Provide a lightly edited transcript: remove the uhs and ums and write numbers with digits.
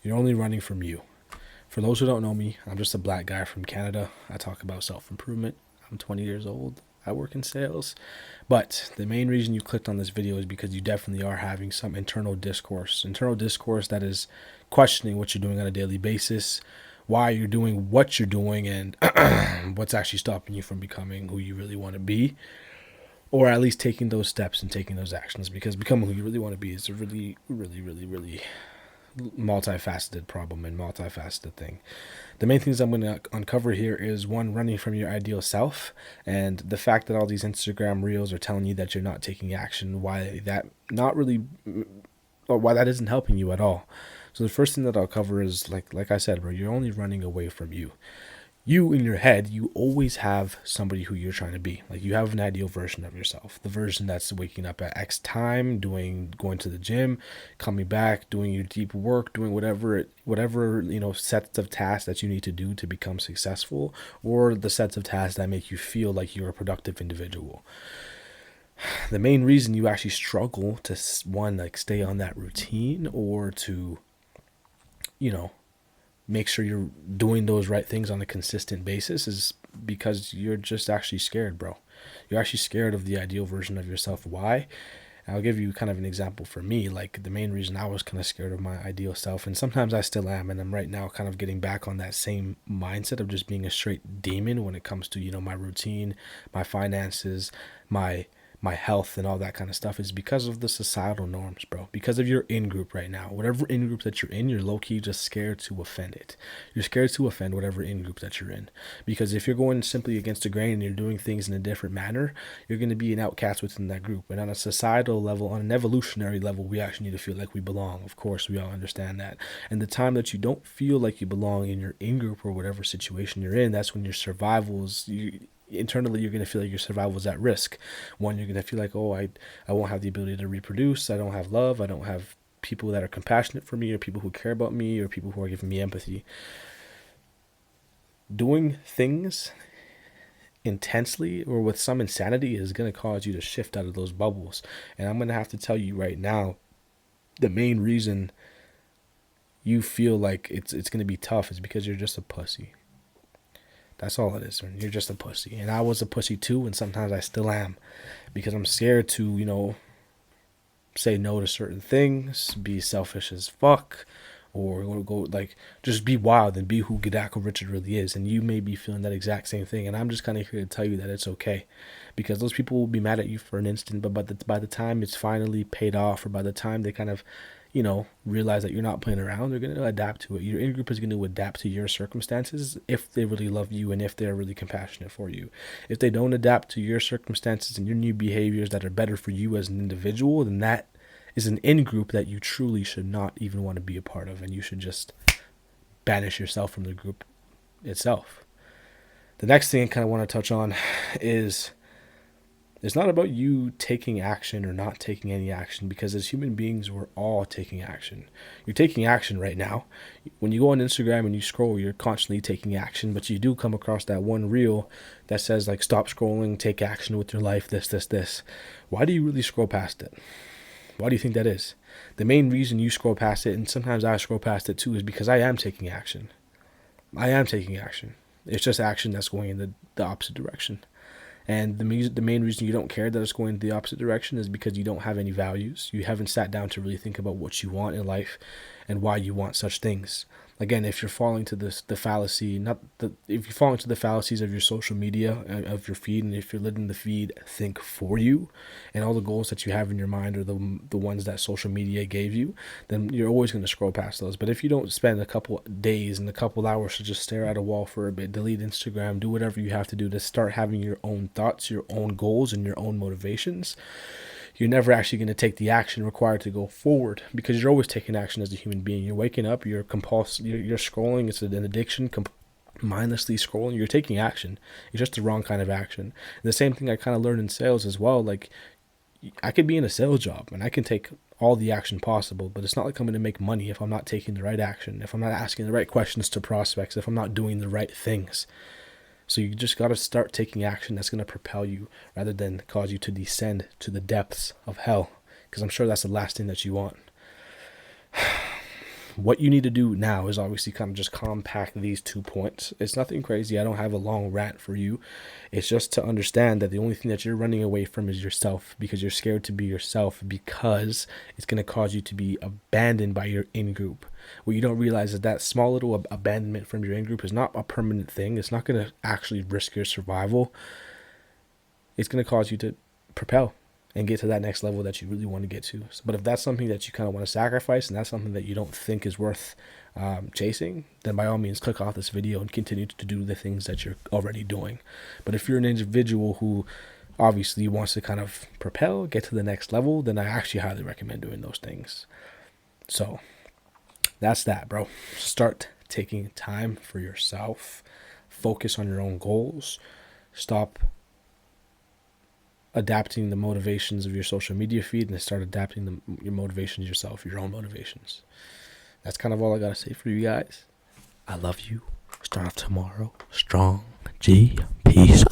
You're only running from you. For those who don't know me, I'm just a black guy from Canada. I talk about self-improvement. I'm 20 years old. I work in sales. But the main reason you clicked on this video is because you definitely are having some internal discourse that is questioning what you're doing on a daily basis, why you're doing what you're doing, and what's actually stopping you from becoming who you really want to be, or at least taking those steps and taking those actions, because becoming who you really want to be is a really, really, really, really multifaceted problem and multifaceted thing. The main things I'm going to uncover here is one, running from your ideal self, and the fact that all these Instagram reels are telling you that you're not taking action, why that not really, or why that isn't helping you at all. So the first thing that I'll cover is like I said, bro, you're only running away from you. You in your head, you always have somebody who you're trying to be. Like, you have an ideal version of yourself, the version that's waking up at X time, going to the gym, coming back, doing your deep work, doing whatever sets of tasks that you need to do to become successful, or the sets of tasks that make you feel like you're a productive individual. The main reason you actually struggle to stay on that routine, or to make sure you're doing those right things on a consistent basis, is because you're just actually scared, bro. You're actually scared of the ideal version of yourself. Why? I'll give you kind of an example for me. Like, the main reason I was kind of scared of my ideal self, and sometimes I still am, and I'm right now kind of getting back on that same mindset of just being a straight demon when it comes to, my routine, my finances, my health and all that kind of stuff, is because of the societal norms, bro. Because of your in-group right now. Whatever in-group that you're in, you're low-key just scared to offend it. You're scared to offend whatever in-group that you're in. Because if you're going simply against the grain and you're doing things in a different manner, you're going to be an outcast within that group. And on a societal level, on an evolutionary level, we actually need to feel like we belong. Of course, we all understand that. And the time that you don't feel like you belong in your in-group or whatever situation you're in, that's when your survivals, internally you're going to feel like your survival is at risk. One, you're going to feel like, oh, I won't have the ability to reproduce, I don't have love, I don't have people that are compassionate for me, or people who care about me, or people who are giving me empathy. Doing things intensely or with some insanity is going to cause you to shift out of those bubbles. And I'm going to have to tell you right now, the main reason you feel like it's going to be tough is because you're just a pussy. That's all it is, man. You're just a pussy. And I was a pussy too, and sometimes I still am. Because I'm scared to, say no to certain things, be selfish as fuck, or go just be wild and be who Gadako Richard really is. And you may be feeling that exact same thing. And I'm just kind of here to tell you that it's okay. Because those people will be mad at you for an instant, but by the time it's finally paid off, or by the time they kind of realize that you're not playing around, they're going to adapt to it. Your in-group is going to adapt to your circumstances if they really love you and if they're really compassionate for you. If they don't adapt to your circumstances and your new behaviors that are better for you as an individual, then that is an in-group that you truly should not even want to be a part of, and you should just banish yourself from the group itself. The next thing I kind of want to touch on is, it's not about you taking action or not taking any action, because as human beings, we're all taking action. You're taking action right now. When you go on Instagram and you scroll, you're constantly taking action, but you do come across that one reel that says, like, stop scrolling, take action with your life, this. Why do you really scroll past it? Why do you think that is? The main reason you scroll past it, and sometimes I scroll past it too, is because I am taking action. I am taking action. It's just action that's going in the opposite direction. And the main reason you don't care that it's going in the opposite direction is because you don't have any values. You haven't sat down to really think about what you want in life and why you want such things. Again, if you're falling to if you're falling to the fallacies of your social media, of your feed, and if you're letting the feed think for you, and all the goals that you have in your mind are the ones that social media gave you, then you're always going to scroll past those. But if you don't spend a couple days and a couple hours to just stare at a wall for a bit, delete Instagram, do whatever you have to do to start having your own thoughts, your own goals, and your own motivations, you're never actually going to take the action required to go forward, because you're always taking action as a human being. You're waking up, you're scrolling, it's an addiction, mindlessly scrolling, you're taking action. It's just the wrong kind of action. And the same thing I kind of learned in sales as well. Like, I could be in a sales job and I can take all the action possible, but it's not like I'm going to make money if I'm not taking the right action, if I'm not asking the right questions to prospects, if I'm not doing the right things. So you just got to start taking action that's going to propel you rather than cause you to descend to the depths of hell, because I'm sure that's the last thing that you want. what you need to do now is obviously kind of just compact these 2 points. It's nothing crazy. I don't have a long rant for you. It's just to understand that the only thing that you're running away from is yourself, because you're scared to be yourself, because it's going to cause you to be abandoned by your in-group. What you don't realize is that small little abandonment from your in-group is not a permanent thing. It's not going to actually risk your survival. It's going to cause you to propel and get to that next level that you really want to get to. But if that's something that you kind of want to sacrifice, and that's something that you don't think is worth chasing, then by all means click off this video and continue to do the things that you're already doing. But if you're an individual who obviously wants to kind of propel, get to the next level, then I actually highly recommend doing those things. So that's that, bro. Start taking time for yourself. Focus on your own goals. Stop adapting the motivations of your social media feed and start adapting your motivations yourself, your own motivations. That's kind of all I got to say for you guys. I love you. Start off tomorrow strong. G. Peace.